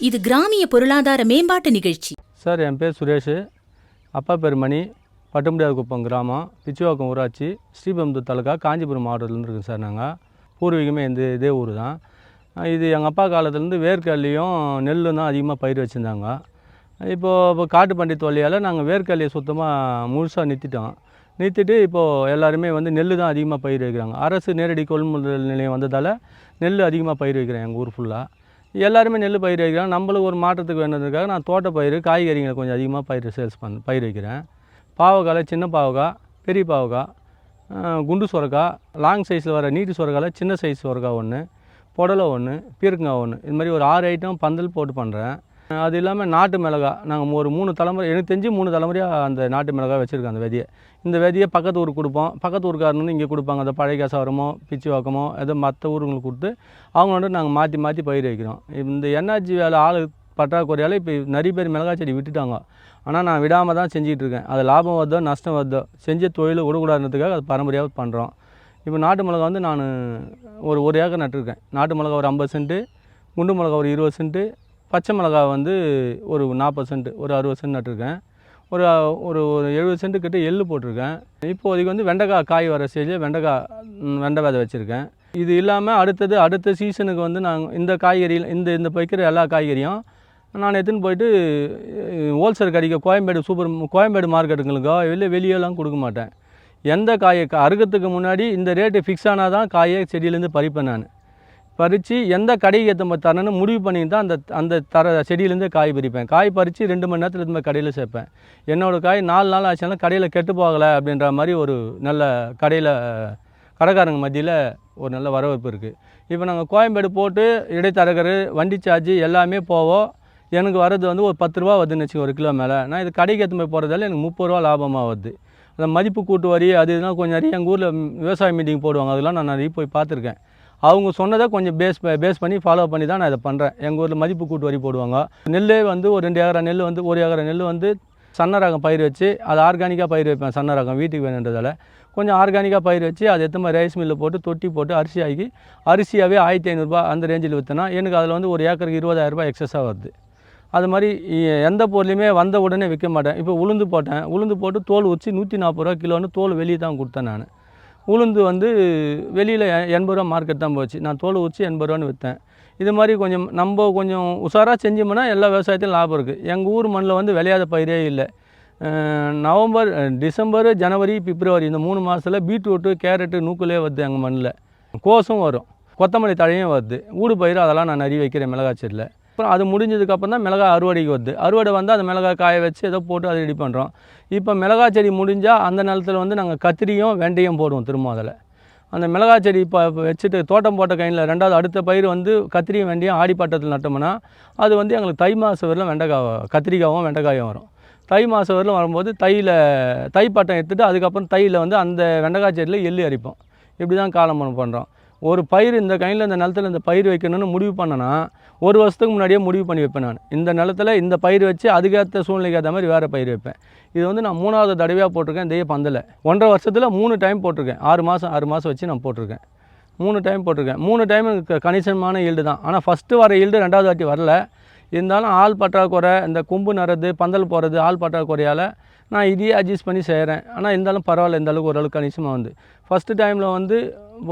இது கிராமிய பொருளாதார மேம்பாட்டு நிகழ்ச்சி. சார், என் பேர் சுரேஷ். அப்பா பேர் மணி. பட்டுமுடியார்குப்பம் கிராமம், பிச்சுவாக்கம் ஊராட்சி, ஸ்ரீபெரும்புதூர் தாலுக்கா, காஞ்சிபுரம் மாவட்டத்திலேருந்து இருக்குது சார். நாங்கள் பூர்வீகமே இதே ஊர் தான். இது எங்கள் அப்பா காலத்துலேருந்து வேர்க்கடலையும் நெல்லும் தான் அதிகமாக பயிர் வச்சுருந்தாங்க. இப்போ காட்டு பண்டி தொல்லையால் நாங்கள் வேர்க்கடலையை சுத்தமாக முழுசாக நிறுத்திட்டு இப்போது எல்லாருமே நெல் தான் அதிகமாக பயிர் வைக்கிறாங்க. அரசு நேரடி கொள்முதல் நிலையம் வந்ததால் நெல் அதிகமாக பயிர் வைக்கிறேன். எங்கள் ஊர் ஃபுல்லாக எல்லாருமே நெல் பயிர் வைக்கிறாங்க. நம்மளுக்கு ஒரு மாற்றத்துக்கு வேணுன்றதுக்காக நான் தோட்ட பயிர், காய்கறிகளை கொஞ்சம் அதிகமாக பயிர் வைக்கிறேன். பாவக்காய், சின்ன பாவக்காய், பெரிய பாவக்காய், குண்டு சுரக்காய், லாங் சைஸில் வர நீட்டு சுரக்காயில் சின்ன சைஸ் சுரக்காய் ஒன்று, புடலை ஒன்று, பீர்க்கங்காய் ஒன்று, இது மாதிரி ஒரு 6 ஐட்டம் பந்தல் போட்டு பண்ணுறேன். அது இல்லாமல் நாட்டு மிளகாய் நாங்கள் ஒரு 3 தலைமுறை, எனக்கு தெரிஞ்சு 3 தலைமுறையாக அந்த நாட்டு மிளகாய் வச்சுருக்கேன். அந்த விதையை, இந்த விதையை பக்கத்து ஊருக்கு கொடுப்போம். பக்கத்து ஊருக்காரன்னு இங்கே கொடுப்பாங்க. அந்த பழைய கசாவரமோ பிச்சுவாக்கமோ ஏதோ மற்ற ஊருங்களுக்கு கொடுத்து அவங்களோட நாங்கள் மாற்றி பயிர் வைக்கிறோம். இந்த என்ஆர்ஜி வேலை ஆள் பற்றாக்குறையால் இப்போ நிறைய பேர் மிளகாய் செடி விட்டுட்டாங்க. ஆனால் நான் விடாமல் தான் செஞ்சுக்கிட்டு இருக்கேன். அது லாபம் வருதோ நஷ்டம் வருதோ செஞ்ச தொழில் விடக்கூடாதுன்றதுக்காக அது பாரம்பரியாக பண்ணுறோம். இப்போ நாட்டு மிளகாய் நான் ஒரு ஏக்கர் நட்டுருக்கேன். நாட்டு மிளகாய் ஒரு 50 சென்ட்டு, குண்டு மிளகாய் ஒரு 20 சென்ட்டு, பச்சை மிளகாய் ஒரு 40 சென்ட், ஒரு 60 சென்ட் நட்டுருக்கேன். ஒரு 70 சென்ட்டு கிட்ட எள்ளு போட்டிருக்கேன். இப்போதைக்கு வெண்டைக்காய் காய் வர ஸ்டேஜில் வெண்டை விதை வச்சுருக்கேன். இது இல்லாமல் அடுத்த சீசனுக்கு நாங்கள் இந்த காய்கறியில் இந்த வைக்கிற எல்லா காய்கறியும் நான் எடுத்துன்னு போயிட்டு ஹோல்சேல் கடைக்கு கோயம்பேடு மார்க்கெட்டுங்களுக்கோ இல்லை வெளியெல்லாம் கொடுக்க மாட்டேன். எந்த காயை அறுக்கிறதுக்கு முன்னாடி இந்த ரேட்டு ஃபிக்ஸ் ஆனால் தான் காயை செடியிலேருந்து பறிப்பேன். நான் பறித்து எந்த கடைக்கு ஏற்ற தரணும்னு முடிவு பண்ணி தான் அந்த செடியிலேருந்தே காய் பறிப்பேன். காய் பறித்து 2 மணி நேரத்தில் இந்த கடையில் சேர்ப்பேன். என்னோடய காய் 4 நாள் ஆச்சுன்னா கடையில் கெட்டு போகலை அப்படின்ற மாதிரி ஒரு நல்ல கடைக்காரங்க மத்தியில் ஒரு நல்ல வரவேற்பு இருக்குது. இப்போ நாங்கள் கோயம்பேடு போட்டு இடைத்தரகர், வண்டி சார்ஜ் எல்லாமே போவோம். எனக்கு வர்றது ஒரு 10 ரூபா வருதுன்னு வச்சுக்கோ, 1 கிலோ மேலே. நான் இது கடைக்கு ஏற்ற மாதிரி போகிறதால எனக்கு 30 ரூபா லாபமாக வருது. அந்த மதிப்பு கூட்டு வரி அது இதெல்லாம் கொஞ்சம் நிறைய எங்கள் ஊரில் விவசாய மீட்டிங் போடுவாங்க. அதெல்லாம் நான் நிறைய போய் பார்த்துருக்கேன். அவங்க சொன்னதை கொஞ்சம் பேஸ் பண்ணி ஃபாலோ பண்ணி தான் நான் இதை பண்ணுறேன். எங்கள் ஊரில் மதிப்பு கூட்டு வரி போடுவாங்க. நெல்லே ஒரு 2 ஏக்கரா நெல் 1 ஏக்கரா நெல் சன்ன ரகம் பயிர் வச்சு அது ஆர்கானிக்காக பயிர் வைப்பேன். சன்ன ரகம் வீட்டுக்கு வேணுன்றதால கொஞ்சம் ஆர்கானிக்காக பயிர் வச்சு அது எத்தனை மாதிரி ரைஸ் மில்லில் போட்டு தொட்டி போட்டு அரிசியாகவே 1500 ரூபா அந்த ரேஞ்சில் விற்றுனா எனக்கு அதில் ஒரு ஏக்கருக்கு 20,000 ரூபாய் எக்ஸஸாக வருது. அது மாதிரி எந்த பொருளையுமே வந்த உடனே விற்க மாட்டேன். இப்போ உளுந்து போட்டு தோல் உரிச்சு 140 ரூபா கிலோன்னு தோல் வெளியே தான் கொடுத்தேன். நான் உளுந்து வெளியில் 80 ரூபா மார்க்கெட் தான் போச்சு. நான் தோல் உரிச்சு 80 ரூபான்னு விற்றேன். இது மாதிரி கொஞ்சம் உஷாராக செஞ்சோம்னா எல்லா விவசாயத்திலும் லாபம் இருக்குது. எங்கள் ஊர் மண்ணில் விளையாத பயிரே இல்லை. நவம்பர், டிசம்பர், ஜனவரி, பிப்ரவரி இந்த 3 மாதத்தில் பீட்ரூட்டு, கேரட்டு, நூக்குலே வருது. எங்கள் மண்ணில் கோஸும் வரும், கொத்தமல்லி தழையும் வருது. ஊடு பயிர் அதெல்லாம் நான் நிறைய வைக்கிறேன் மிளகாய் செடியில். அப்புறம் அது முடிஞ்சதுக்கப்புறம் தான் மிளகாய் அறுவடைக்கு வருது. அறுவடை வந்தால் அந்த மிளகாய் காய வச்சு ஏதோ போட்டு அதை ரெடி பண்ணுறோம். இப்போ மிளகாய் செடி முடிஞ்சால் அந்த நிலத்தில் நாங்கள் கத்திரியும் வெண்டையும் போடுவோம். திரும்ப அதில் அந்த மிளகாய் செடி இப்போ வச்சுட்டு தோட்டம் போட்ட கையில் 2வது அடுத்த பயிர் கத்திரியும் வெண்டையும் ஆடிப்பட்டத்தில் நட்டோம்னா அது எங்களுக்கு தை மாதம் வரலும் கத்திரிக்காயும் வெண்டைக்காயும் வரும். தை மாதம் வரலும் வரும்போது தை பட்டம் எடுத்துகிட்டு அதுக்கப்புறம் தையில் அந்த வெண்டைக்காய் செடியில் எள்ளு அரிப்போம். இப்படி தான் காலம் பண்ணுறோம். ஒரு பயிர் இந்த கையில் இந்த நிலத்தில் இந்த பயிர் வைக்கணும்னு முடிவு பண்ணனா 1 வருஷத்துக்கு முன்னாடியே முடிவு பண்ணி வைப்பேன். நான் இந்த நிலத்தில் இந்த பயிர் வச்சு அதுக்கேற்ற சூழ்நிலைக்கு ஏற்ற மாதிரி வேறு பயிர் வைப்பேன். இது நான் 3வது தடவையாக போட்டிருக்கேன். இதே பந்தலை 1.5 வருஷத்தில் 3 டைம் போட்டிருக்கேன். 6 மாதம் வச்சு நான் போட்டிருக்கேன். 3 டைம் போட்டிருக்கேன். 3 டைம் எனக்கு கணிசமான ஈல்டு தான். ஆனால் ஃபஸ்ட்டு வர ஈல்டு 2வது வாட்டி வரல. இருந்தாலும் ஆள் பற்றாக்குறை, இந்த கொம்பு நடுறது, பந்தல் போடுறது ஆள் பற்றாக்குறையால் நான் இதையே அட்ஜஸ்ட் பண்ணி செய்கிறேன். ஆனால் இருந்தாலும் பரவாயில்ல, இந்த அளவுக்கு ஓரளவுக்கு கணிசமாக ஃபஸ்ட்டு டைமில்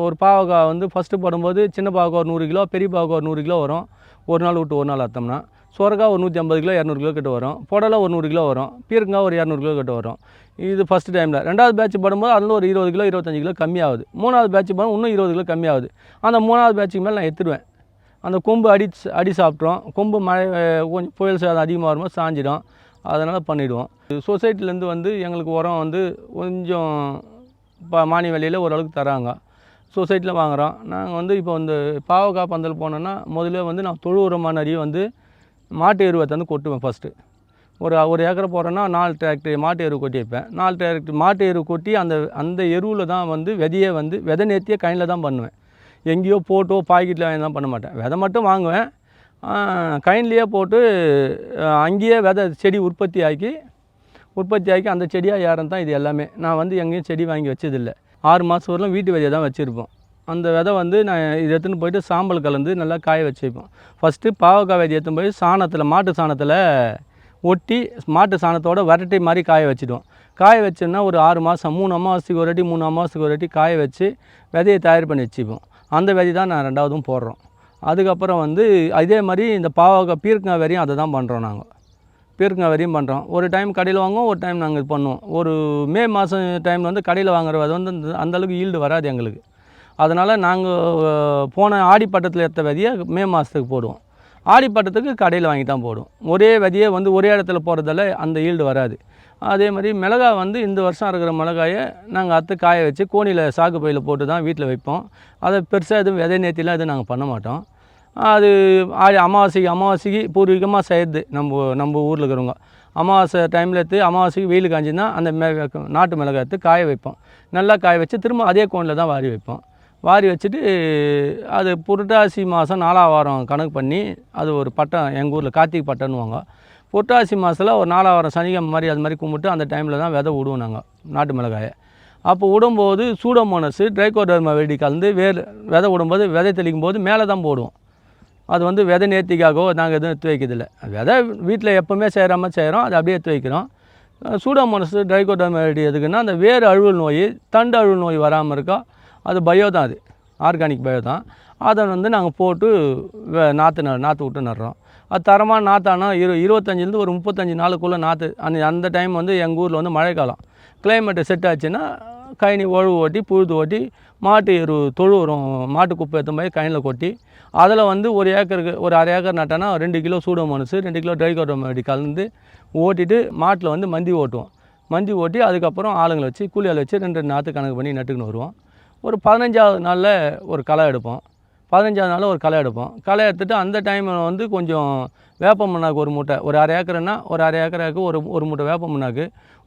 ஒரு பாவக்காய் ஃபஸ்ட்டு போடும்போது சின்ன பாவக்காய் ஒரு 100 கிலோ, பெரிய பாவக்காய் ஒரு 100 கிலோ வரும். ஒரு நாள் விட்டு ஒரு நாள் அர்த்தம்னா சுரக்காய் ஒரு 150 கிலோ 200 கிலோ கிட்ட வரும். புடலை ஒரு 100 கிலோ வரும். பீர்க்கங்காய் ஒரு 200 கிலோ கிட்ட வரும். இது ஃபஸ்ட்டு டைமில். 2வது பேட்ச் போடும்போது அதில் ஒரு 20 கிலோ 25 கிலோ கம்மியாகுது. 3வது பேட்ச் போடும் இன்னும் 20 கிலோ கம்மியாகுது. அந்த 3வது பேட்சுக்கு மேலே நான் எடுத்துடுவேன். அந்த கொம்பு அடி சாப்பிட்றோம். கொம்பு மழை கொஞ்சம் புயல் சேதம் அதிகமாக வரும்போது சாஞ்சிடும். அதனால் பண்ணிவிடுவோம். சொசைட்டிலேருந்து எங்களுக்கு உரம் கொஞ்சம் மானிய விலையில் ஓரளவுக்கு தராங்க. சொசைட்டியில் வாங்குகிறோம். நாங்கள் இப்போ பாவக்காய் பந்தல் போனோன்னா முதல்ல நான் தொழு உரமாக நிறைய மாட்டு எருவை கொட்டுவேன். ஃபஸ்ட்டு ஒரு ஏக்கரை போடுறேன்னா 4 டிராக்டர் மாட்டு எருவு கொட்டி வைப்பேன். 4 டிராக்டர் மாட்டு எருவு கொட்டி அந்த எருவில் தான் விதையை விதை நேர்த்தியே கையில் தான் பண்ணுவேன். எங்கேயோ போட்டோ பாக்கெட்டில் வாங்கி தான் பண்ண மாட்டேன். விதை மட்டும் வாங்குவேன். கைன்லேயே போட்டு அங்கேயே விதை செடி உற்பத்தி ஆக்கி அந்த செடியாக ஏறம் தான் இது எல்லாமே. நான் எங்கேயும் செடி வாங்கி வச்சதில்லை. 6 மாதம் வரலாம் வீட்டு விதையை தான் வச்சுருப்போம். அந்த விதை வந்து நான் இதை எடுத்துன்னு போயிட்டு சாம்பல் கலந்து நல்லா காய வச்சு வைப்போம். ஃபஸ்ட்டு பாவக்காய் விதையை எடுத்துன்னு போய் சாணத்தில் மாட்டு சாணத்தில் ஒட்டி மாட்டு சாணத்தோட வரட்டி மாதிரி காய வச்சுடுவோம். காய வச்சோன்னா ஒரு 6 மாதம் 3 அமாவாசைக்கு ஒரு வாட்டி 3 அமாவாசைக்கு ஒரு வாட்டி காய வச்சு விதையை தயார் பண்ணி வச்சுப்போம். அந்த விதை தான் நான் 2வதும் போடுறோம். அதுக்கப்புறம் வந்து இதே மாதிரி இந்த பாவக்காய் பீர்க்கங்காய் வரையும் அதை தான் பண்ணுறோம். நாங்கள் பீர்க்கங்காய் வரையும் பண்ணுறோம். ஒரு டைம் கடையில் வாங்குவோம், ஒரு டைம் நாங்கள் இது பண்ணுவோம். ஒரு மே மாதம் டைமில் வந்து கடையில் வாங்குற விதை வந்து அந்தளவுக்கு ஈல்டு வராது எங்களுக்கு. அதனால் நாங்கள் போன ஆடிப்பட்டத்தில் எடுத்த விதையை மே மாதத்துக்கு போடுவோம். ஆடிப்பட்டத்துக்கு கடையில் வாங்கி தான் போடுவோம். ஒரே விதையை வந்து ஒரே இடத்துல போடுறதால அந்த ஈல்டு வராது. அதே மாதிரி மிளகாய் வந்து இந்த வருஷம் இருக்கிற மிளகாயை நாங்கள் அறுத்து காய வச்சு கோணியில் சாக்கு பையில் போட்டு தான் வீட்டில் வைப்போம். அதை பெருசாக எதுவும் விதை நேர்த்திலாம் எதுவும் நாங்கள் பண்ண மாட்டோம். அது அமாவாசைக்கு பூர்வீகமாக செய்கிறது நம்ம ஊரில் இருக்கிறவங்க. அமாவாசை டைமில் எடுத்து அமாவாசைக்கு வெயில் காஞ்சின்னா அந்த நாட்டு மிளகாய் எடுத்து காய வைப்போம். நல்லா காய வச்சு திரும்ப அதே கோணில் தான் வாரி வைப்போம். வாரி வச்சுட்டு அது புரட்டாசி மாதம் 4ஆம் வாரம் கணக்கு பண்ணி அது ஒரு பட்டம் எங்கள் ஊரில் கார்த்திகை பட்டம்னுவாங்க. புரட்டாசி மாதத்தில் ஒரு 4ஆம் வாரம் சனிக்கிழமை மாதிரி அது மாதிரி கும்பிட்டு அந்த டைமில் தான் விதை விடுவோம் நாங்கள் நாட்டு மிளகாயை. அப்போ விடும்போது சூடோமோனஸ் ட்ரைகோடர்மா வெடி கலந்து விதை விடும்போது விதை தெளிக்கும் போது மேலே தான் போடுவோம். அது வந்து விதை நேர்த்திக்காகவோ நாங்கள் எதுவும் எடுத்து வைக்கிறதில்ல. விதை வீட்டில் எப்போவுமே செய்கிறோம், அது அப்படியே எடுத்து வைக்கிறோம். சூடோமோனஸ் ட்ரைகோடர்மா வெடி எதுக்குன்னா அந்த வேறு அழுவல் நோய் தண்டு அழுவல் நோய் வராமல் இருக்கா. அது பயோ தான், அது ஆர்கானிக் பயோ தான். அதை வந்து நாங்கள் போட்டு நாற்று விட்டு நடுறோம். அது தரமான நாற்றானா 25லேருந்து ஒரு 35 நாளுக்குள்ளே நாற்று. அந்த டைம் வந்து எங்கள் ஊரில் வந்து மழைக்காலம். கிளைமேட்டு செட் ஆச்சுன்னா கழனி உழவு ஓட்டி புழுது ஓட்டி மாட்டு தொழு உரம் மாட்டு குப்பை எடுத்து போய் கழனியில் கொட்டி அதில் வந்து ஒரு ஏக்கருக்கு ஒரு 1/2 ஏக்கர் நட்டானா 2 கிலோ சூடோமோனஸ் 2 கிலோ ட்ரைகோடர்மா வெடி கலந்து ஓட்டிட்டு மாட்டில் வந்து மந்தி ஓட்டுவோம். மந்தி ஓட்டி அதுக்கப்புறம் ஆளுங்களை வச்சு கூலி ஆள் வச்சு 2 நாற்று கணக்கு பண்ணி நட்டுக்குன்னு வருவோம். ஒரு 15ஆவது நாளில் ஒரு களை எடுப்போம். 15ஆவது நாளில் ஒரு களை எடுப்போம். களை எடுத்துகிட்டு அந்த டைமில் வந்து கொஞ்சம் வேப்ப முன்னாக்கு ஒரு மூட்டை, ஒரு 1/2 ஏக்கருன்னா ஒரு 1/2 ஏக்கருக்கு ஒரு மூட்டை வேப்ப முன்னாக்கு,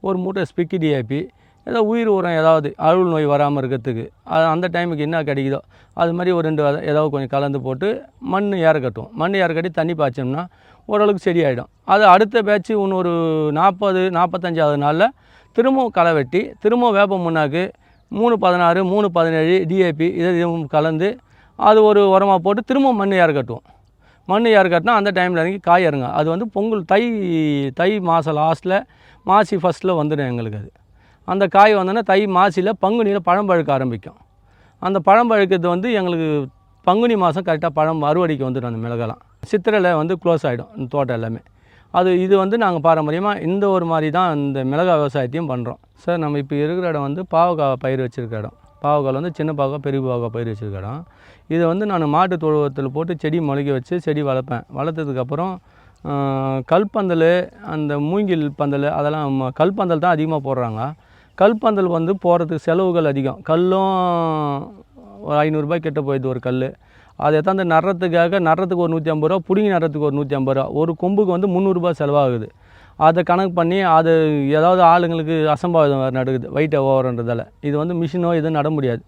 ஒரு மூட்டை ஸ்பிக்கி டிஏபி, ஏதோ உயிர் உரம் ஏதாவது அழுவல் நோய் வராமல் இருக்கிறதுக்கு அது அந்த டைமுக்கு என்ன கிடைக்குதோ அது மாதிரி ஒரு 2 ஏதாவது கொஞ்சம் கலந்து போட்டு மண் ஏற கட்டுவோம். மண் ஏற கட்டி தண்ணி பாய்ச்சோம்னா ஓரளவுக்கு செடியாகிடும். அது அடுத்த பேட்ச்சு இன்னொரு 45ஆவது நாளில் திரும்பவும் களை வெட்டி திரும்பவும் வேப்ப முன்னாக்கு 316 317 டிஏபி இதையும் கலந்து அது ஒரு உரமாக போட்டு திரும்ப மண் ஏற கட்டுவோம். மண் ஏற கட்டினா அந்த டைமில் இறங்கி காய் இறங்க. அது வந்து பொங்கல் தை மாதம் லாஸ்ட்டில் மாசி ஃபஸ்ட்டில் வந்துடும் எங்களுக்கு. அது அந்த காய் வந்தோன்னா தை மாசியில் பங்குனியில் பழம் பழுக்க ஆரம்பிக்கும். அந்த பழம் பழுக்கிறது வந்து எங்களுக்கு பங்குனி மாதம் கரெக்டாக பழம் அறுவடைக்கு வந்துடும். அந்த மிளகாலாம் சித்திரையில் வந்து க்ளோஸ் ஆகிடும் இந்த தோட்டம் எல்லாமே. இது வந்து நாங்கள் பாரம்பரியமாக இந்த ஒரு மாதிரி தான் இந்த மிளகாய் விவசாயத்தையும் பண்ணுறோம். சார் நம்ம இப்போ இருக்கிற இடம் வந்து பாவக்காய் பயிர் வச்சுருக்க இடம். பாவக்காயில் வந்து சின்ன பாவக்காய் பெரிய பாவக்காய் பயிர் வச்சுருக்க இடம். இதை வந்து நான் மாட்டு தொழுவத்தில் போட்டு செடி முளைக்க வச்சு செடி வளர்ப்பேன். வளர்த்ததுக்கப்புறம் கல்பந்தல் அந்த மூங்கில் பந்தல் அதெல்லாம் கல்பந்தல் தான் அதிகமாக போடுறாங்க. கல்பந்தல் வந்து போடுறதுக்கு செலவுகள் அதிகம். கல்லும் ஒரு 500 ரூபாய் கிட்ட போயிடுது ஒரு கல். அதை எடுத்தாந்து நடுறதுக்கு ஒரு 150 ரூபா, பிடுங்கி நடுறதுக்கு ஒரு 150 ரூபா, ஒரு கொம்புக்கு வந்து 300 ரூபாய் செலவாகுது. அதை கணக்கு பண்ணி அது ஏதாவது ஆளுங்களுக்கு அசம்பாவிதம் நடக்குது வெயிட்டை ஓவரன்றதால. இது வந்து மிஷினோ எதுவும் நட முடியாது,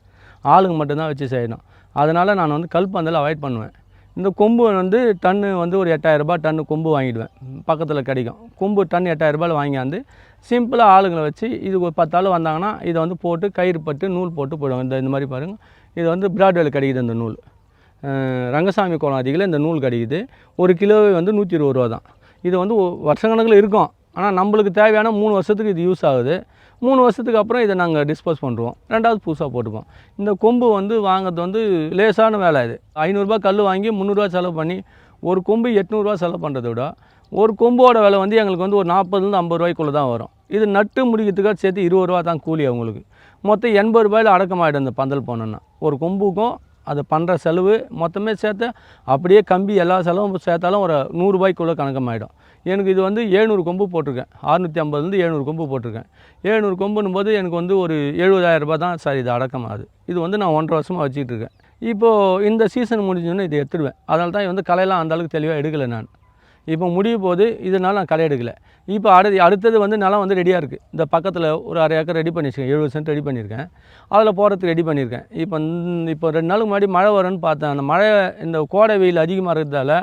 ஆளுங்க மட்டும்தான் வச்சு செய்யணும். அதனால் நான் வந்து கல்பந்தல் அவாய்ட் பண்ணுவேன். இந்த கொம்பு வந்து டன்னு வந்து ஒரு 8000 ரூபாய் டன்னு கொம்பு வாங்கிடுவேன். பக்கத்தில் கிடைக்கும் கொம்பு டன் 8000 ரூபாயில் வாங்கியாந்து சிம்பிளாக ஆளுங்களை வச்சு இது ஒரு 10 ஆள் வந்தாங்கன்னா இதை வந்து போட்டு கயிறு பட்டு நூல் போட்டு போயிடுவாங்க. இந்த மாதிரி பாருங்கள், இது வந்து பிராட்வேல கிடைக்குது. இந்த நூல் ரங்கசாமி கோலம் அதிகத்தில் இந்த நூல் கிடைக்குது. ஒரு கிலோவே வந்து 120 ரூபா தான். இது வந்து வருஷக்கணக்கில் இருக்கும். ஆனால் நம்மளுக்கு தேவையான 3 வருஷத்துக்கு இது யூஸ் ஆகுது. 3 வருஷத்துக்கு அப்புறம் இதை நாங்கள் டிஸ்போஸ் பண்ணுறோம். 2வது புதுசாக போட்டுப்போம். இந்த கொம்பு வந்து வாங்கிறது வந்து லேசான வேலை. இது 500 ரூபாய் கல் வாங்கி 300 ரூபா செலவு பண்ணி ஒரு கொம்பு 800 ரூபா செலவு பண்ணுறதை விட ஒரு கொம்போட விலை வந்து எங்களுக்கு வந்து ஒரு 40லேருந்து 50 ரூபாய்க்குள்ளே தான் வரும். இது நட்டு முடிக்கிறதுக்காக சேர்த்து 20 ரூபா தான் கூலி அவங்களுக்கு. மொத்தம் 80 ரூபாயில் அடக்கமாகிடும் இந்த பந்தல் போனோன்னா. ஒரு கொம்புக்கும் அது பண்ணுற செலவு மொத்தமே சேர்த்து அப்படியே கம்பி எல்லா செலவும் சேர்த்தாலும் ஒரு 100 ரூபாய்க்குள்ளே கணக்கமாகிடும். எனக்கு இது வந்து 700 கொம்பு போட்டிருக்கேன். 650லேருந்து 700 கொம்பு போட்டிருக்கேன். 700 கொம்புன்னும் போது எனக்கு வந்து ஒரு 70,000 ரூபாய் தான் சார் இது அடக்கமாகுது. இது வந்து நான் 1.5 வருஷமாக வச்சுக்கிட்டு இருக்கேன். இப்போது இந்த சீசன் முடிஞ்சோன்னே இதை எடுத்துடுவேன். அதனால தான் வந்து களையெல்லாம் அந்தளவுக்கு தெளிவாக எடுக்கலை நான். இப்போ முடிய போது இதனால் நான் களை எடுக்கலை. இப்போ அடுத்தது வந்து நிலம் வந்து ரெடியாக இருக்குது. இந்த பக்கத்தில் ஒரு 1/2 ஏக்கர் ரெடி பண்ணி வச்சுருக்கேன். 70 சென்ட் ரெடி பண்ணியிருக்கேன். அதில் போகிறதுக்கு ரெடி பண்ணியிருக்கேன். இப்போ 2 நாளுக்கு முன்னாடி மழை வரும்னு பார்த்தேன். அந்த மழை இந்த கோடை வெயில் அதிகமாக இருக்கிறதால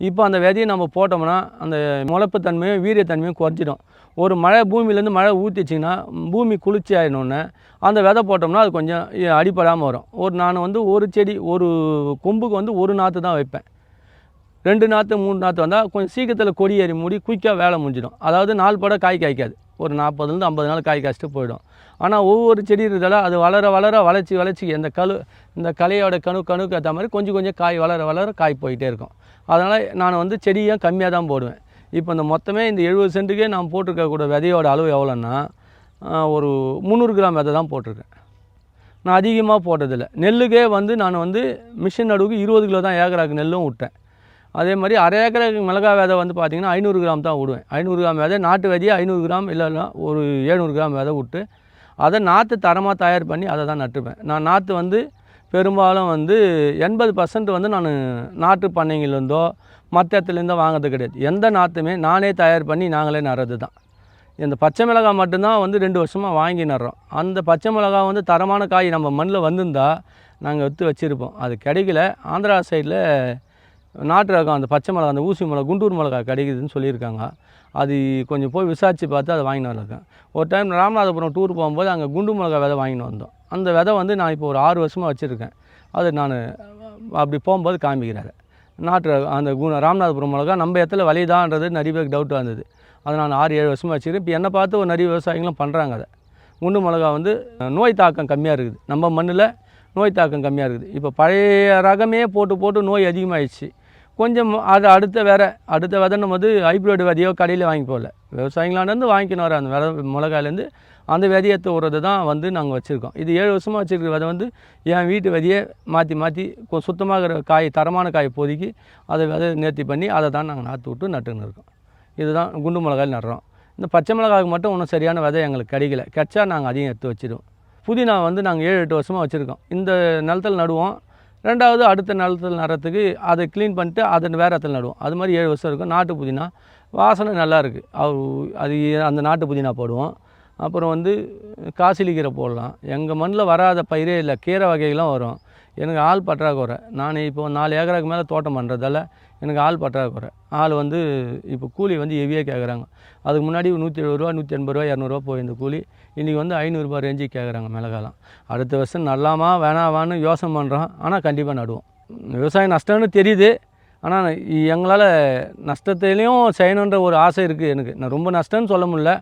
இப்போ அந்த விதையை நம்ம போட்டோம்னா அந்த முளைப்பு தன்மையும் வீரியத்தன்மையும் குறைஞ்சிடும். ஒரு மழை பூமியிலேருந்து மழை ஊற்றிச்சிங்கன்னா பூமி குளிர்ச்சி ஆகினோடனே அந்த விதை போட்டோம்னா அது கொஞ்சம் அடிப்படாமல் வரும். நான் வந்து ஒரு செடி ஒரு கொம்புக்கு வந்து ஒரு நாற்று தான் வைப்பேன். 2 நாற்று 3 நாற்று வந்தால் கொஞ்சம் சீக்கிரத்தில் கொடி ஏறி மூடி குயிக்காக வேலை முடிஞ்சிடும். அதாவது நாள் பட காய் காய்க்காது, ஒரு 40லேருந்து 50 நாள் காய் காய்ச்சிட்டு போயிடும். ஆனால் ஒவ்வொரு செடி இருக்கிறதால அது வளர வளர வளர்ச்சி இந்த கலையோட கணுக்கு ஏற்ற மாதிரி கொஞ்சம் காய் வளர காய் போயிட்டே இருக்கும். அதனால் நான் வந்து செடியாக கம்மியாக தான் போடுவேன். இப்போ இந்த மொத்தமே இந்த 70 சென்ட்டுக்கே நான் போட்டிருக்கக்கூடிய விதையோட அளவு எவ்வளோன்னா ஒரு 300 கிராம் விதை தான் போட்டிருக்கேன். நான் அதிகமாக போட்டதில்லை. நெல்லுக்கே வந்து நான் வந்து மிஷின் நடுவுக்கு 20 கிலோ தான் ஏக்கராக்கு நெல்லும் விட்டேன். அதே மாதிரி அரை ஏக்கராக்கு மிளகாய் விதை வந்து பார்த்திங்கன்னா 500 கிராம் தான் விடுவேன். 500 கிராம் விதை நாட்டு விதையை 500 கிராம் இல்லைன்னா ஒரு 700 கிராம் விதை விட்டு அதை நாற்று தரமாக தயார் பண்ணி அதை தான் நட்டுப்பேன். நான் நாற்று வந்து பெரும்பாலும் வந்து 80% வந்து நான் நாட்டு பண்ணைங்கள்லேருந்தோ மற்ற இடத்துலேருந்தோ வாங்கிறது கிடையாது. எந்த நாற்றுமே நானே தயார் பண்ணி நாங்களே நடுறது தான். இந்த பச்சை மிளகாய் மட்டும்தான் வந்து 2 வருஷமாக வாங்கி நடுறோம். அந்த பச்சை மிளகாய் வந்து தரமான காய் நம்ம மண்ணில் வந்திருந்தால் நாங்கள் எடுத்து வச்சுருப்போம். அது கிடைக்கல. ஆந்திரா சைடில் நாட்டு ரகம் அந்த பச்சை மிளகா, அந்த ஊசி மிளகா, குண்டூர் மிளகா கிடைக்குதுன்னு சொல்லியிருக்காங்க. அது கொஞ்சம் போய் விசாரித்து பார்த்து அதை வாங்கின்னு வரேன். ஒரு டைம் ராமநாதபுரம் டூர் போகும்போது அங்கே குண்டு மிளகா விதை வாங்கின்னு வந்தோம். அந்த விதை வந்து நான் இப்போ ஒரு 6 வருஷமாக வச்சுருக்கேன். அது நான் அப்படி போகும்போது காமிக்கிறாரு. நாட்டு அந்த ராமநாதபுரம் மிளகா நம்ம இடத்துல விளையுதான்றது நிறைய பேருக்கு டவுட்டாக இருந்தது. அதை நான் 6-7 வருஷமாக வச்சுருக்கேன். இப்போ என்னை பார்த்து ஒரு நிறைய விவசாயிகளும் பண்ணுறாங்க. அதை குண்டு மிளகா வந்து நோய் தாக்கம் கம்மியாக இருக்குது. நம்ம மண்ணில் நோய் தாக்கம் கம்மியாக இருக்குது. இப்போ பழைய ரகமே போட்டு நோய் அதிகமாகிடுச்சு. கொஞ்சம் அது அடுத்த விதைன்னும் போது ஹைப்ரிட் விதையோ கடையில் வாங்கி போகல, விவசாயிங்களாண்டேருந்து வாங்கிக்கின்னு வர அந்த விதை மிளகாயிலேருந்து அந்த விதையை தூறது தான் வந்து நாங்கள் வச்சுருக்கோம். இது 7 வருஷமாக வச்சுருக்கிற விதை வந்து என் வீட்டு விதையை மாற்றி சுத்தமாக காய் தரமான காய் பொதுக்கி அதை விதை நேர்த்தி பண்ணி அதை தான் நாங்கள் நாற்று விட்டு நட்டுன்னு இருக்கோம். இதுதான் குண்டு மிளகாயில் நடுறோம். இந்த பச்சை மிளகாய்க்கு மட்டும் ஒன்றும் சரியான விதை எங்களுக்கு கிடைக்கல. கிடச்சா நாங்கள் அதையும் எடுத்து வச்சுடுவோம். புதினா வந்து நாங்கள் 7-8 வருஷமாக வச்சுருக்கோம். இந்த நிலத்தில் நடுவோம். ரெண்டாவது அடுத்த நிலத்தில் நடுறதுக்கு அதை க்ளீன் பண்ணிட்டு அதை வேறு இடத்துல நடுவோம். அது மாதிரி 7 வருஷம் இருக்கும். நாட்டு புதினா வாசனை நல்லா இருக்குது. அது அந்த நாட்டு புதினா போடுவோம். அப்புறம் வந்து காசிலிக்கீரை போடலாம். எங்கள் மண்ணில் வராத பயிரே இல்லை. கீரை வகைகள்லாம் வரும். எனக்கு ஆள் பற்றாக்குறை. நான் இப்போ 4 ஏக்கராக்கு மேலே தோட்டம் பண்ணுறதால எனக்கு ஆள் பற்றாக்குறை. ஆள் வந்து இப்போ கூலி வந்து ஹெவியாக கேட்குறாங்க. அதுக்கு முன்னாடி 170 ரூபா 180 ரூபா 200 போயிருந்த கூலி இன்றைக்கி வந்து 500 ரூபா ரேஞ்சுக்கு கேட்குறாங்க மிளகாலாம். அடுத்த வருஷம் நல்லாமா வேணாவான்னு யோசனை பண்ணுறோம். ஆனால் கண்டிப்பாக நடுவோம். விவசாயம் நஷ்டம்னு தெரியுது. ஆனால் எங்களால் நஷ்டத்துலேயும் செய்யணுன்ற ஒரு ஆசை இருக்குது எனக்கு. நான் ரொம்ப நஷ்டம்னு சொல்ல முடியல.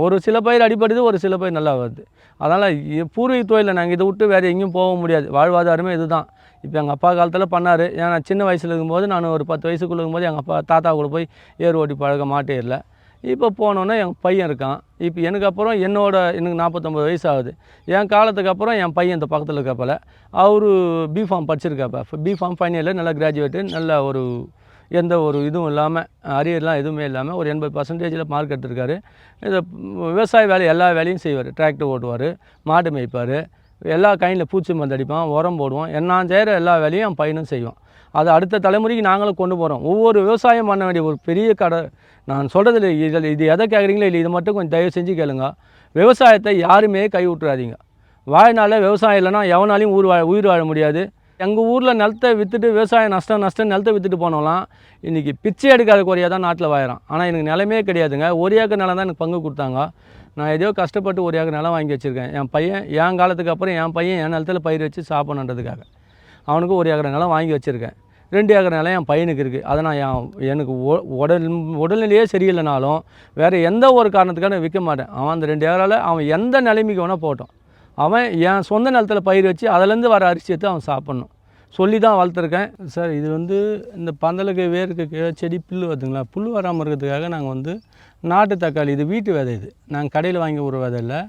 ஒரு சில பயிர் அடிபடுது, ஒரு சில பயிர் நல்லா வருது. அதனால் பூர்வீக தொழிலில் நாங்கள் இதை விட்டு வேறு எங்கேயும் போக முடியாது. வாழ்வாதாரமே இது தான். இப்போ எங்கள் அப்பா காலத்தில் பண்ணார். ஏன்னா சின்ன வயசில் இருக்கும்போது நான் ஒரு 10 வயசுக்குள்ளே இருக்கும்போது எங்கள் அப்பா தாத்தா கூட போய் ஏர் ஓட்டி பழக மாட்டேரில். இப்போ போனோன்னே என் பையன் இருக்கான். இப்போ எனக்கு அப்புறம் எனக்கு 49 வயசு ஆகுது. என் காலத்துக்கு அப்புறம் என் பையன் இந்த பக்கத்தில் இருக்கப்பல அவர் பிஃபார்ம் படிச்சிருக்காப்ப. பிஃபார்ம் ஃபைனல் இயர் நல்லா கிராஜுவேட்டு, நல்ல ஒரு எந்த ஒரு இதுவும் இல்லாமல் அரியர்லாம் எதுவுமே இல்லாமல் ஒரு 80% மார்க் எடுத்திருக்காரு. இந்த விவசாய வேலை எல்லா வேலையும் செய்வார். டிராக்டர் ஓட்டுவார், மாடு மேய்ப்பார், எல்லா கையில் பூச்சி மருந்து அடிப்பான், உரம் போடுவோம். நான் செய்கிற எல்லா வேலையும் என் பையனும் செய்வோம். அது அடுத்த தலைமுறைக்கு நாங்களும் கொண்டு போகிறோம். ஒவ்வொரு விவசாயம் பண்ண வேண்டிய ஒரு பெரிய கடை. நான் சொல்கிறதில்ல இது எதை கேட்குறீங்களோ இல்லை, இது மட்டும் கொஞ்சம் தயவு செஞ்சு கேளுங்க. விவசாயத்தை யாருமே கை விட்டுறாதீங்க. வாழ்நாளில் விவசாயம் இல்லைன்னா எவனாலையும் உயிர் வாழ முடியாது. எங்கள் ஊரில் நிலத்தை விற்றுட்டு விவசாயம் நஷ்டம் நிலத்தை விற்றுட்டு போனோம்லாம் இன்றைக்கி பிச்சை எடுக்காத குறையாக தான் நாட்டில் வாயிறான். ஆனால் எனக்கு நிலமே கிடையாதுங்க. 1 ஏக்கர் நிலம் தான் எனக்கு பங்கு கொடுத்தாங்க. நான் எதையோ கஷ்டப்பட்டு 1 ஏக்கர் நிலம் வாங்கி வச்சுருக்கேன். என் பையன் என் காலத்துக்கு அப்புறம் என் பையன் என் நிலத்தில் பயிர் வச்சு சாப்பிடணுன்றதுக்காக அவனுக்கு 1 ஏக்கர் நிலம் வாங்கி வச்சுருக்கேன். 2 ஏக்கர் நிலம் என் பையனுக்கு இருக்குது. அதை நான் எனக்கு உடல்நிலையே சரியில்லைனாலும் வேறு எந்த ஒரு காரணத்துக்காக விற்க மாட்டேன். அவன் அந்த 2 ஏக்கரால் அவன் எந்த நிலைமைக்கு வேணால் போட்டோம். அவன் என் சொந்த நிலத்தில் பயிர் வச்சு அதிலேருந்து வர அரிசி எடுத்து அவன் சாப்பிட்ணும் சொல்லி தான் வளர்த்துருக்கேன். சார் இது வந்து இந்த பந்தலுக்கு வேருக்கு கீழே செடி புல் வருதுங்களா, புல் வராமல் இருக்கிறதுக்காக நாங்கள் வந்து நாட்டு தக்காளி, இது வீட்டு விதை, இது நாங்கள் கடையில் வாங்கி ஒரு விதை இல்லை,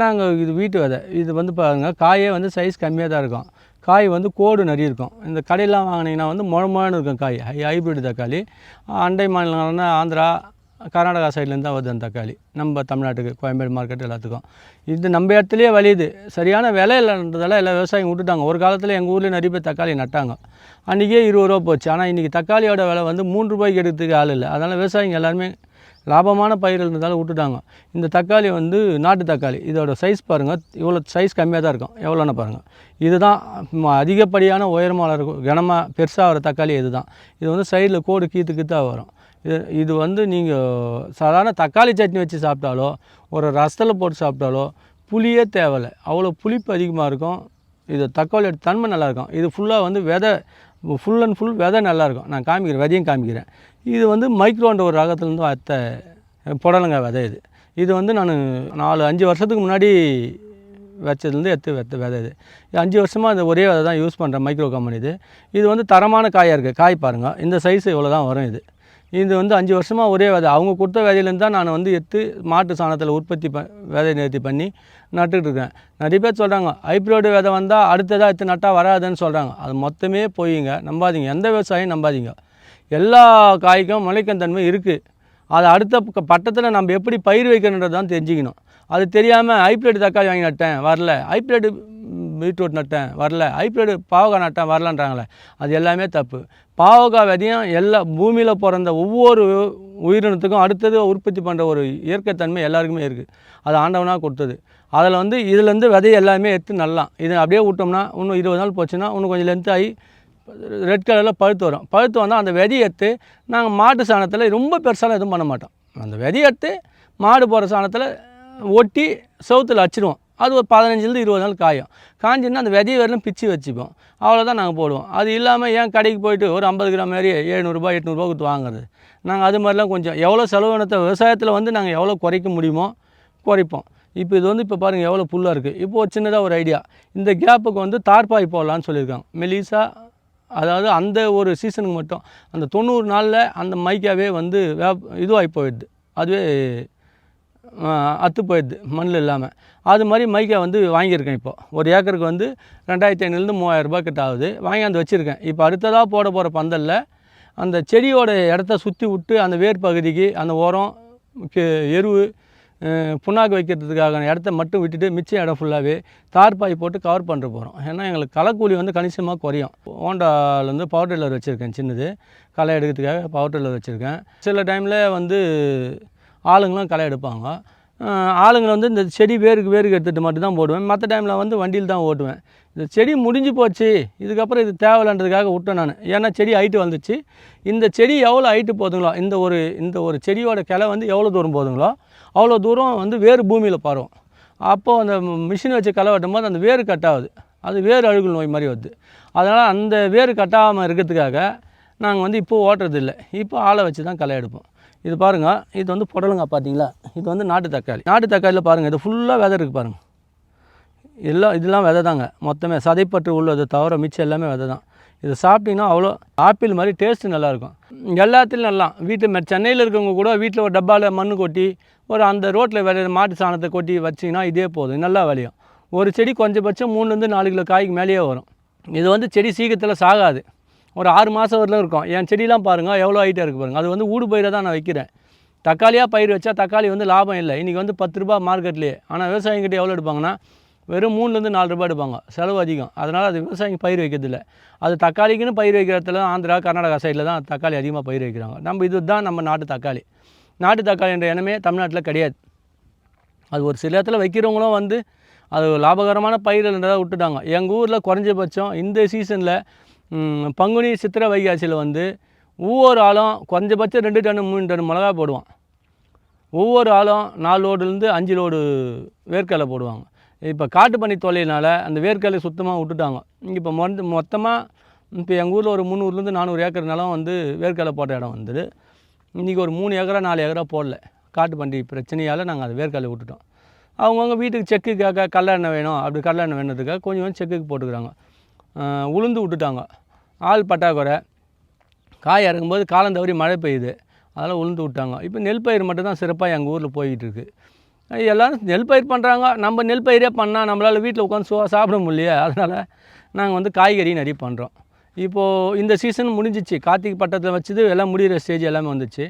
நாங்கள் இது வீட்டு விதை. இது வந்து பாருங்கள் காயே வந்து சைஸ் கம்மியாக தான் இருக்கும். காய் வந்து கோடு நிறைய இருக்கும். இந்த கடையெல்லாம் வாங்கினீங்கன்னா வந்து முழமான இருக்கும் காய். ஹைப்ரிட் தக்காளி. அண்டை மாநிலங்கள்னா ஆந்திரா கர்நாடகா சைட்லேருந்து தான் வருது அந்த தக்காளி நம்ம தமிழ்நாட்டுக்கு, கோயம்பேடு மார்க்கெட் எல்லாத்துக்கும். இது நம்ம இடத்துலையே விளையுது. சரியான விலை இல்லைன்றதால எல்லா விவசாயம் விட்டுட்டாங்க. ஒரு காலத்தில் எங்கள் ஊரில் நிறைய பேர் தக்காளி நட்டாங்க. அன்றைக்கே 20 ரூபா போச்சு. ஆனால் இன்றைக்கி தக்காளியோட விலை வந்து 3 ரூபாய்க்கு எடுக்கிறதுக்கு ஆள் இல்லை. அதனால் விவசாயிங்க எல்லாருமே லாபமான பயிர்கள் இருந்ததால் விட்டுட்டாங்க. இந்த தக்காளி வந்து நாட்டு தக்காளி. இதோட சைஸ் பாருங்கள், இவ்வளோ சைஸ் கம்மியாக தான் இருக்கும். எவ்வளோன்னு பாருங்கள். இதுதான் அதிகப்படியான உயரமாக இருக்கும், கனமாக பெருசாக வர தக்காளி இது தான். இது வந்து சைடில் கோடு கீத்து வரும். இது வந்து நீங்கள் சாதாரண தக்காளி சட்னி வச்சு சாப்பிட்டாலோ ஒரு ரசத்தில் போட்டு சாப்பிட்டாலோ புளியே தேவையில்லை, அவ்வளோ புளிப்பு அதிகமாக இருக்கும். இது தக்காளியோட தன்மை நல்லாயிருக்கும். இது ஃபுல்லாக வந்து விதை, ஃபுல் அண்ட் ஃபுல் விதை நல்லாயிருக்கும். நான் காமிக்கிறேன், விதையும் காமிக்கிறேன். இது வந்து மைக்ரோன்ற ஒரு ரகத்துலேருந்து அத்த புடலங்காய் விதை. இது வந்து நான் 4-5 வருஷத்துக்கு முன்னாடி வச்சதுலேருந்து எடுத்து விதை. இது 5 வருஷமாக இந்த ஒரே விதை தான் யூஸ் பண்ணுறேன், மைக்ரோ கம்பெனி. இது வந்து தரமான காயாக இருக்குது. காய் பாருங்கள், இந்த சைஸ் இவ்வளோ தான் வரும். இது வந்து 5 வருஷமாக ஒரே விதை. அவங்க கொடுத்த விதையிலேருந்து தான் நான் வந்து எடுத்து மாட்டு சாணத்தில் உற்பத்தி விதை நேர்த்தி பண்ணி நட்டுக்கிட்டுருக்கேன். நிறைய பேர் சொல்கிறாங்க ஹைப்ரிட் விதை வந்தால் அடுத்ததாக எடுத்து நட்டால் வராதுன்னு சொல்கிறாங்க. அது மொத்தமே போயிங்க, நம்பாதீங்க. எந்த விவசாயம் நம்பாதீங்க. எல்லா காய்க்கும் முளைக்கும் தன்மை இருக்குது. அதை அடுத்த பட்டத்தில் நம்ம எப்படி பயிர் வைக்கணுன்றது தான் தெரிஞ்சுக்கணும். அது தெரியாமல் ஹைப்ரிட் தக்காளி வாங்கி நட்டேன் வரல, ஹைப்ரிட் பீட்ரூட் நட்டேன் வரல, ஹைப்ரிட் பாவக்காய் நட்டேன் வரலன்றாங்களே, அது எல்லாமே தப்பு. பாவக்காய் விதையும் எல்லா பூமியில் பிறந்த ஒவ்வொரு உயிரினத்துக்கும் அடுத்தது உற்பத்தி பண்ணுற ஒரு இயற்கை தன்மை எல்லாருக்குமே இருக்குது. அது ஆண்டவனாக கொடுத்தது. அதில் வந்து இதுலேருந்து விதையை எல்லாமே எடுத்து நடலாம். இதை அப்படியே விட்டோம்னா இன்னும் 20 நாள் போச்சுன்னா இன்னும் கொஞ்சம் லென்த் ஆகி ரெட் கலரில் பழுத்து வரும். பழுத்து வந்தால் அந்த விதையை எடுத்து நாங்கள் மாட்டு சாணத்தில் ரொம்ப பெருசாலாம் எதுவும் பண்ண மாட்டோம். அந்த விதையை எடுத்து மாடு போகிற சாணத்தில் ஒட்டி சவுத்தில் வச்சுருவோம். அது ஒரு 15-20 நாள் காயும். காஞ்சின்னா அந்த விதையை வரலும் பிச்சு வச்சுப்போம். அவ்வளோதான் நாங்கள் போடுவோம். அது இல்லாமல் ஏன் கடைக்கு போய்ட்டு ஒரு 50 கிராம் மாரி 700 800 கொடுத்து வாங்குறது. நாங்கள் அது மாதிரிலாம் கொஞ்சம் எவ்வளோ செலவினத்தை விவசாயத்தில் வந்து நாங்கள் எவ்வளோ குறைக்க முடியுமோ குறைப்போம். இப்போ இது வந்து இப்போ பாருங்கள் எவ்வளோ புல்லாக இருக்குது. இப்போது ஒரு சின்னதாக ஒரு ஐடியா, இந்த கேப்புக்கு வந்து தார்பாய் போடலான்னு சொல்லியிருக்காங்க. மெலிசா, அதாவது அந்த ஒரு சீசனுக்கு மட்டும் அந்த 90 நாளில் அந்த மைக்காவே வந்து இதுவாகி போயிடுது, அதுவே அத்து போயிடுது மண்ணில் இல்லாமல். அது மாதிரி மைக்கா வந்து வாங்கியிருக்கேன். இப்போது ஒரு ஏக்கருக்கு வந்து 2500 3000 ரூபாய் கிட்ட ஆகுது. வாங்கியாந்து வச்சுருக்கேன். இப்போ அடுத்ததாக போட போகிற பந்தலில் அந்த செடியோட இடத்த சுற்றி விட்டு அந்த வேர் பகுதிக்கு அந்த உரம் எருவு புண்ணாக்கு வைக்கிறதுக்கான இடத்த மட்டும் விட்டுட்டு மிச்சம் இடம் ஃபுல்லாகவே தார்பாய் போட்டு கவர் பண்ணுற போகிறோம். ஏன்னா எங்களுக்கு களைக்கூலி வந்து கணிசமாக குறையும். ஹோண்டாலேருந்து பவர் டில்லர் வச்சுருக்கேன், சின்னது களை எடுக்கிறதுக்காக பவர் டில்லர் வச்சுருக்கேன். சில டைமில் வந்து ஆளுங்களும் களை எடுப்பாங்க. ஆளுங்களை வந்து இந்த செடி வேருக்கு எடுத்துகிட்டு மட்டும்தான் போடுவேன். மற்ற டைமில் வந்து வண்டியில் தான் ஓட்டுவேன். இந்த செடி முடிஞ்சு போச்சு, இதுக்கப்புறம் இது தேவையில்லைன்றதுக்காக விட்டேன் நான். ஏன்னா செடி ஹைட்டு வந்துச்சு. இந்த செடி எவ்வளோ ஹைட்டு போதுங்களோ, இந்த ஒரு செடியோட கிளை வந்து எவ்வளோ தூரம் போதுங்களோ அவ்வளோ தூரம் வந்து வேறு பூமியில் பரவும். அப்போது அந்த மிஷின் வச்சு களை வெட்டும் போது அந்த வேர் கட் ஆகுது. அது வேர் அழுகல் நோய் மாதிரி வருது. அதனால் அந்த வேர் கட்டாமல் இருக்கிறதுக்காக நாங்கள் வந்து இப்போது ஓட்டுறதில்லை. இப்போ ஆளை வச்சு தான் களை எடுப்போம். இது பாருங்கள், இது வந்து புடலங்காய் பார்த்தீங்களா, இது வந்து நாட்டு தக்காளி. நாட்டு தக்காளியில் பாருங்கள், இது ஃபுல்லாக விதை இருக்குது பாருங்கள். இதெல்லாம் விதை தாங்க மொத்தமே. சதைப்பற்று உள்ளது தவிர மிச்சம் எல்லாமே விதை தான். இதை சாப்பிட்டிங்கன்னா அவ்வளோ ஆப்பிள் மாதிரி டேஸ்ட்டு நல்லாயிருக்கும். எல்லாத்துலையும் நல்லா சென்னையில் இருக்கவங்க கூட வீட்டில் ஒரு டப்பாவில் மண் கொட்டி ஒரு அந்த ரோட்டில் விளையிற மாட்டு சாணத்தை கொட்டி வச்சிங்கன்னா இதே போதும், நல்லா விளையும். ஒரு செடி கொஞ்சபட்சம் 3-4 கிலோ காய்க்கு மேலேயே வரும். இது வந்து செடி சீக்கிரத்தில் சாகாது. ஒரு 6 மாதம் வரலும் இருக்கும். என் செடியெலாம் பாருங்கள் எவ்வளோ ஹைட்டாக இருக்குது பாருங்கள். அது வந்து ஊடு பயிரை தான் நான் வைக்கிறேன். தக்காளியாக பயிர் வச்சா தக்காளி வந்து லாபம் இல்லை. இன்றைக்கி வந்து 10 ரூபா மார்க்கெட்லேயே. ஆனால் விவசாயிங்கிட்ட எவ்வளோ எடுப்பாங்கன்னா வெறும் 3-4 ரூபா எடுப்பாங்க. செலவு அதிகம். அதனால் அது விவசாயிங்க பயிர் வைக்கிறதில்ல. அது தக்காளிக்குன்னு பயிர் வைக்கிறதுல ஆந்திரா கர்நாடகா சைடில் தான் தக்காளி அதிகமாக பயிர் வைக்கிறாங்க. இது தான் நம்ம நாட்டு தக்காளி. நாட்டு தக்காளி என்ற எண்ணமே தமிழ்நாட்டில் கிடையாது. அது ஒரு சில இடத்துல வைக்கிறவங்களும் வந்து அது லாபகரமான பயிர்கள்ன்றதை விட்டுட்டாங்க. எங்கள் ஊரில் குறைஞ்சபட்சம் இந்த சீசனில் பங்குனி சித்திரை வைகாசியில் வந்து ஒவ்வொரு ஆளும் குறைஞ்சபட்சம் 2 டன் 3 டன் மிளகா போடுவான். ஒவ்வொரு ஆளும் 4 லோடுலேருந்து 5 லோடு வேர்க்கடலை போடுவாங்க. இப்போ காட்டு பண்ணி தொல்லையினால் அந்த வேர்க்கடலை சுத்தமாக விட்டுட்டாங்க. இப்போ மொத்தமாக இப்போ எங்கள் ஊரில் ஒரு 300-400 ஏக்கர் நிலம் வந்து வேர்க்கடலை போட்ட இடம் வந்து இன்றைக்கி ஒரு 3 ஏக்கரா 4 ஏக்கரா போடல. காட்டு பண்டி பிரச்சனையால் நாங்கள் அதை வேர்க்கடலை விட்டுட்டோம். அவங்கவுங்க வீட்டுக்கு செக்குக்காக கடலை எண்ணெய் வேணும், அப்படி கடலை எண்ணெய் வேணுறதுக்காக கொஞ்சம் செக்குக்கு போட்டுக்கிறாங்க. உளுந்து விட்டுட்டாங்க. ஆள் பட்டாக்குறை, காய் இறங்கும்போது காலம் தவறி மழை பெய்யுது, அதெல்லாம் உளுந்து விட்டாங்க. இப்போ நெல் பயிர் மட்டும்தான் சிறப்பாக எங்கள் ஊரில் போய்கிட்டு இருக்குது. எல்லோரும் நெல் பயிர் பண்ணுறாங்க. நம்ம நெல் பயிரே பண்ணால் நம்மளால் வீட்டில் உட்காந்து சாப்பிட முடியலையே. அதனால் நாங்கள் வந்து காய்கறி நிறைய பண்ணுறோம். இப்போது இந்த சீசன் முடிஞ்சிச்சு. கார்த்திகை பட்டத்தில் வச்சது எல்லாம் முடிகிற ஸ்டேஜ் எல்லாமே வந்துச்சு.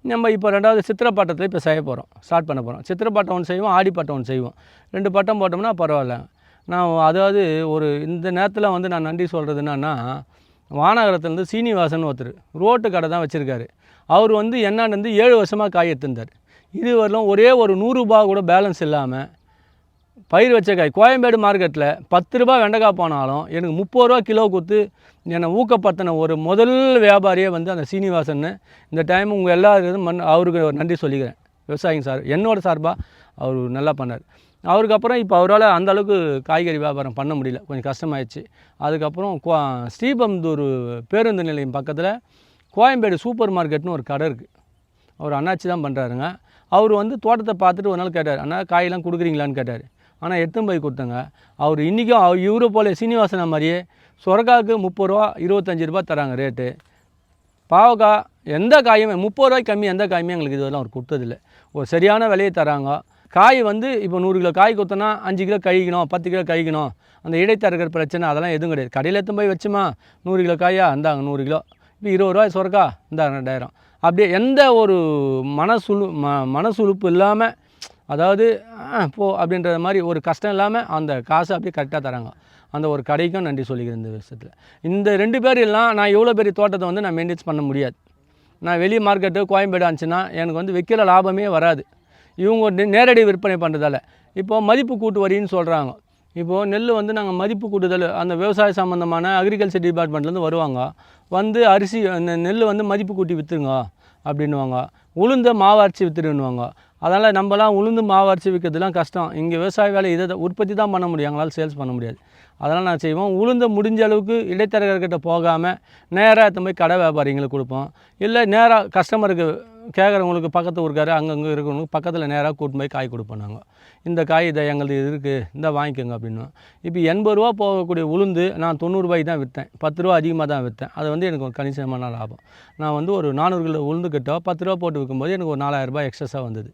நம்ம இப்போ 2வது சித்திரை பட்டத்தில் இப்போ செய்ய போகிறோம், ஸ்டார்ட் பண்ண போகிறோம். சித்திரை பட்டம் ஒன்று செய்வோம், ஆடி பட்டம் ஒன்று செய்வோம். 2 பட்டம் போட்டோம்னா பரவாயில்ல. நான் அதாவது ஒரு இந்த நேரத்தில் வந்து நான் நன்றி சொல்கிறது என்னன்னா, வானகரத்துலேருந்து சீனிவாசன் ஒருத்தர் ரோட்டு கடை தான் வச்சுருக்காரு. அவர் வந்து என்னான்னு 7 வருஷமாக காய் எடுத்திருந்தார். இது வரலும் ஒரே ஒரு 100 ரூபா கூட பேலன்ஸ் இல்லாமல் பயிர் வச்ச காய் கோயம்பேடு மார்க்கெட்டில் 10 ரூபா வெண்டைக்காய் போனாலும் எனக்கு 30 ரூபா கிலோ கொடுத்து என்னை ஊக்கப்படுத்தின ஒரு முதல் வியாபாரியே வந்து அந்த சீனிவாசன். இந்த டைம் உங்கள் எல்லாருக்கும் அவருக்கு ஒரு நன்றி சொல்லிக்கிறேன். விவசாயிங்க சார் என்னோட சார்பாக அவர் நல்லா பண்ணார். அவருக்கு அப்புறம் இப்போ அவரால் அந்தளவுக்கு காய்கறி வியாபாரம் பண்ண முடியல, கொஞ்சம் கஷ்டமாயிடுச்சு. அதுக்கப்புறம் ஸ்ரீபெரும்புதூர் பேருந்து நிலையம் பக்கத்தில் கோயம்பேடு சூப்பர் மார்க்கெட்னு ஒரு கடை இருக்குது. அவர் அண்ணாச்சி தான் பண்ணுறாருங்க. அவர் வந்து தோட்டத்தை பார்த்துட்டு ஒரு நாள் கேட்டார், அண்ணா காயெல்லாம் கொடுக்குறீங்களான்னு கேட்டார். ஆனால் எடுத்துன்னு போய் கொடுத்தங்க. அவர் இன்றைக்கும் இவரை போல் சீனிவாசனை மாதிரியே சொரக்காய்க்கு 30 ரூபா 25 ரூபா தராங்க ரேட்டு. பாவக்காய் எந்த காயுமே 30 ரூபாய்க்கு கம்மி எந்த காயுமே எங்களுக்கு இதுவெல்லாம் அவர் கொடுத்ததில்லை. ஒரு சரியான விலையை தராங்க. காய் வந்து இப்போ 100 கிலோ காய் கொடுத்தோன்னா 5 கிலோ கழிக்கணும், 10 கிலோ கழிக்கணும். அந்த இடைத்தரகர் பிரச்சனை அதெல்லாம் எதுவும் கிடையாது. கடையில் எடுத்து போய் வச்சுமா 100 கிலோ காயா இந்தாங்க 100 கிலோ, இப்போ 20 ரூபாய் சொரக்கா இந்தாங்க 2000. அப்படியே எந்த ஒரு மனசுழுப்பு இல்லாமல், அதாவது போ அப்படின்ற மாதிரி ஒரு கஷ்டம் இல்லாமல் அந்த காசை அப்படியே கரெக்டாக தராங்க. அந்த ஒரு கடைக்கும் நன்றி சொல்லிக்கிறேன் இந்த விஷயத்தில். இந்த 2 பேர் எல்லாம் நான் எவ்வளோ பெரிய தோட்டத்தை வந்து நான் மெயின்டைன்ஸ் பண்ண முடியாது. நான் வெளி மார்க்கெட்டு கோயம்பேடு ஆச்சுன்னா எனக்கு வந்து வைக்கிற லாபமே வராது. இவங்க நேரடி விற்பனை பண்ணுறதால இப்போது மதிப்பு கூட்டு வரின்னு சொல்கிறாங்க. இப்போது நெல் வந்து நாங்கள் மதிப்பு கூட்டுதல் அந்த விவசாய சம்மந்தமான அக்ரிகல்ச்சர் டிபார்ட்மெண்ட்லேருந்து வருவாங்க. வந்து அரிசி அந்த நெல் வந்து மதிப்பு கூட்டி விற்றுங்க அப்படின்வாங்க. உளுந்த மாவு அரைச்சி விற்றுடுன்னுவாங்க. அதனால் நம்மலாம் உளுந்து மாவு அரைச்சி விற்கிறதுலாம் கஷ்டம். இங்கே விவசாய வேலை இதை உற்பத்தி தான் பண்ண முடியும், எங்களால் சேல்ஸ் பண்ண முடியாது. அதனால் நான் செய்வோம், உளுந்து முடிஞ்ச அளவுக்கு இடைத்தரகர்கிட்ட போகாமல் நேராக எடுத்து போய் கடை வியாபாரிங்களுக்கு கொடுப்போம். இல்லை நேராக கஸ்டமருக்கு கேட்குறவங்களுக்கு பக்கத்து ஊருக்காரு அங்கங்கே இருக்கிறவங்களுக்கு பக்கத்தில் நேராக கூட்டு போய் காய் கொடுப்போம். நாங்கள் இந்த காய் இதை எங்களுக்கு இது இருக்குது இந்த வாங்கிக்கோங்க அப்படின்னுவோம். இப்போ 80 ரூபா போகக்கூடிய உளுந்து நான் 90 ரூபாய்க்கு தான் விற்றேன். 10 ரூபா அதிகமாக தான் விற்றேன். அது வந்து எனக்கு ஒரு கணிசமான லாபம். நான் வந்து ஒரு 400 கிலோ உளுந்து கிட்ட 10 ரூபா போட்டு விற்கும்போது எனக்கு ஒரு 4000 ரூபாய் எக்ஸஸாக வந்தது.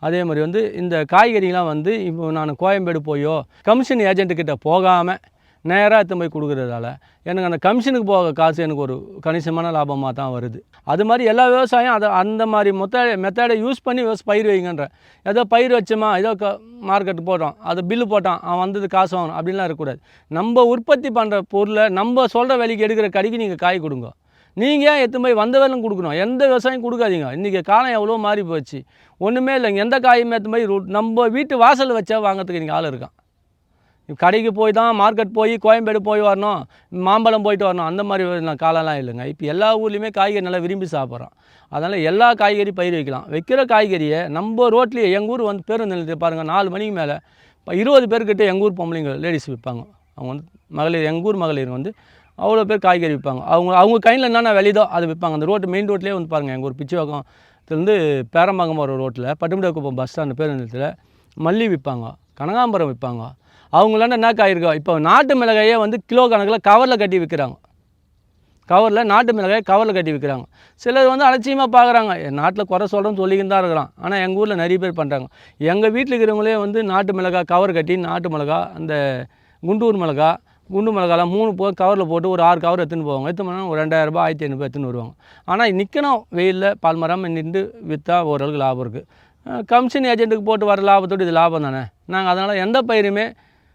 அதே மாதிரி வந்து இந்த காய்கறிலாம் வந்து இப்போ நான் கோயம்பேடு போயோ கமிஷன் ஏஜென்ட்டுக்கிட்ட போகாமல் நேராக எடுத்து போய் கொடுக்குறதால எனக்கு அந்த கமிஷனுக்கு போக காசு எனக்கு ஒரு கணிசமான லாபமாக தான் வருது. அது மாதிரி எல்லா விவசாயம் அதை அந்த மாதிரி மெத்தடை யூஸ் பண்ணி பயிர் வைங்கன்ற. ஏதோ பயிர் வச்சோமா ஏதோ மார்க்கெட்டு போட்டோம், அது பில்லு போட்டான் அவன் வந்தது காசு வாங்கணும் அப்படின்லாம் இருக்கக்கூடாது. நம்ம உற்பத்தி பண்ணுற பொருளை நம்ம சொல்கிற விலைக்கு எடுக்கிற கடைக்கு நீங்கள் காய் கொடுங்க. நீங்கள் ஏன் எடுத்து போய் வந்த வேலையும் கொடுக்கணும்? எந்த விவசாயம் கொடுக்காதீங்க. இன்றைக்கி காலம் எவ்வளோ மாறி போச்சு. ஒன்றுமே இல்லைங்க. எந்த காயுமே எடுத்து போய் நம்ம வீட்டு வாசல் வச்சா வாங்கிறதுக்கு இன்றைக்கி ஆள் இருக்கான். கடைக்கு போய் தான் மார்க்கெட் போய் கோயம்பேடு போய் வரணும், மாம்பழம் போயிட்டு வரணும், அந்த மாதிரி காலம்லாம் இல்லைங்க. இப்போ எல்லா ஊர்லேயுமே காய்கறி நல்லா விரும்பி சாப்பிட்றோம். அதனால் எல்லா காய்கறி பயிர் வைக்கலாம். வைக்கிற காய்கறியை நம்ம ரோட்லேயே எங்கள் ஊர் வந்து பேருந்து நிலையத்தில் பாருங்கள் 4 மணிக்கு மேலே 20 பேர்கிட்ட எங்கள் ஊர் பொம்பளைங்க லேடிஸ் விற்பாங்க. அவங்க வந்து மகளிர் எங்கள் ஊர் மகளிர் வந்து அவ்வளோ பேர் காய்கறி விற்பாங்க. அவங்க கையில் என்னென்ன விலைதோ அதை விற்பாங்க. அந்த ரோட்டு மெயின் ரோட்லேயே வந்து பாருங்கள், எங்கள் ஊர் பிச்சுவாக்கத்துலேருந்து பேரம்பாக்கம் போகிற ரோட்டில் பட்டுமுடியாக்குப்பம் பஸ் ஸ்டாண்டு பேருந்து நிலையத்தில் மல்லி விற்பாங்க, கனகாம்பரம் விற்பாங்க. அவங்களாண்ட என்ன காய் இருக்கோ இப்போ நாட்டு மிளகாயே வந்து கிலோ கணக்கில் கவரில் கட்டி விற்கிறாங்க. கவரில் நாட்டு மிளகாய் கவரில் கட்டி விற்கிறாங்க. சிலர் வந்து அலட்சியமாக பார்க்குறாங்க. நாட்டில் குறை சொல்கிறோன்னு சொல்லிக்கின்னு தான் இருக்கிறான். ஆனால் எங்கள் ஊரில் நிறைய பேர் பண்ணுறாங்க. எங்கள் வீட்டில் இருக்கிறவங்களே வந்து நாட்டு மிளகாய் கவர் கட்டி நாட்டு மிளகா அந்த குண்டு மிளகாலாம் 3 கவரில் போட்டு ஒரு 6 கவர் எடுத்துன்னு போவாங்க. எடுத்து போனால் ஒரு 2000 ரூபாய் 1500 எடுத்துன்னு வருவாங்க. ஆனால் நிற்கணும் வெயிலில் பால் மரம் நின்று விற்றா ஓரளவுக்கு லாபம் இருக்குது. கமிஷன் ஏஜென்ட்டுக்கு போட்டு வர லாபத்தோடு இது லாபம் தானே. நாங்கள் அதனால் எந்த பயிருமே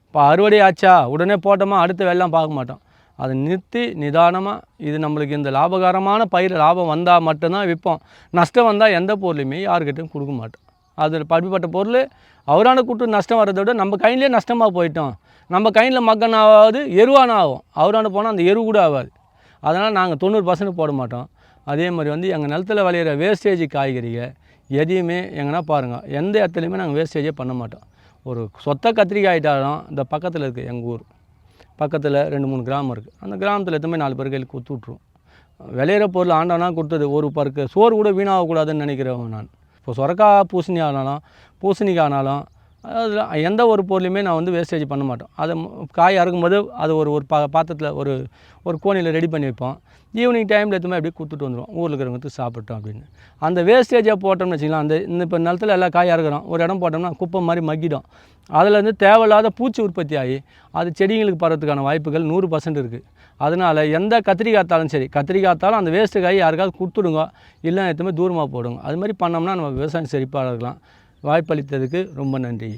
இப்போ அறுவடை ஆச்சா உடனே போட்டோமா அடுத்த வெள்ளம் பார்க்க மாட்டோம். அதை நிறுத்தி நிதானமாக இது நம்மளுக்கு இந்த லாபகரமான பயிர் லாபம் வந்தால் மட்டும்தான் விற்போம். நஷ்டம் வந்தால் எந்த பொருளையுமே யாருக்கிட்டையும் கொடுக்க மாட்டோம். அதில் படிப்பட்ட பொருள் அவரான கூட்டு நஷ்டம் வர்றதை விட நம்ம கையிலே நஷ்டமாக போயிட்டோம். நம்ம கையில் மக்கனாவது எருவான ஆகும். அவரான போனால் அந்த எரு கூட ஆகாது. அதனால் நாங்கள் 90% போட மாட்டோம். அதே மாதிரி வந்து எங்கள் நிலத்தில் விளையிற வேஸ்டேஜ் காய்கறிகள் எதையுமே எங்கன்னா பாருங்கள், எந்த இடத்துலையுமே நாங்கள் வேஸ்டேஜே பண்ண மாட்டோம். ஒரு சொத்த கத்திரிக்காய் ஆகிட்டாலும் இந்த பக்கத்தில் இருக்குது எங்கள் ஊர் பக்கத்தில் 2-3 கிராமம் இருக்குது. அந்த கிராமத்தில் எத்தனை 4 பேர் கையில் கொடுத்து விட்ருவோம். விளையிற பொருள் ஆண்டவனா கொடுத்தது ஒரு பருக்கு சோறு கூட வீணாகக்கூடாதுன்னு நினைக்கிறவன் நான். இப்போ சொரக்காய் பூசணிக்காய் ஆனாலும் அதில் எந்த ஒரு பொருளையுமே நான் வந்து வேஸ்டேஜ் பண்ண மாட்டோம். அதை காய் அறுக்கும்போது அது ஒரு பாத்திரத்தில் ஒரு கோணியில் ரெடி பண்ணி வைப்போம். ஈவினிங் டைமில் எதுவுமே அப்படியே கொடுத்துட்டு வந்துடுவோம், ஊரில் இருக்கிறவங்களுக்கு சாப்பிட்டோம் அப்படின்னு. அந்த வேஸ்டேஜாக போட்டோம்னு வச்சுக்கலாம். இந்த இப்போ நிலத்தில் எல்லா காய் அறுக்கிறோம், ஒரு இடம் போட்டோம்னா குப்பை மாதிரி மக்கிடும். அதில் தேவையில்லாத பூச்சி உற்பத்தி ஆகி அது செடிங்களுக்கு பரவதுக்கான வாய்ப்புகள் 100% இருக்குது. அதனால் எந்த கத்திரிக்காய்த்தாலும் சரி, கத்திரிக்காய்த்தாலும் அந்த வேஸ்ட்டு காய் யாருக்காவது கொடுத்துடுங்க, இல்லை எதுவுமே தூரமாக போடுங்க. அது மாதிரி பண்ணோம்னா நம்ம விவசாயம் செழிப்பாக இருக்கலாம். வாய்ப்பளித்ததுக்கு ரொம்ப நன்றி.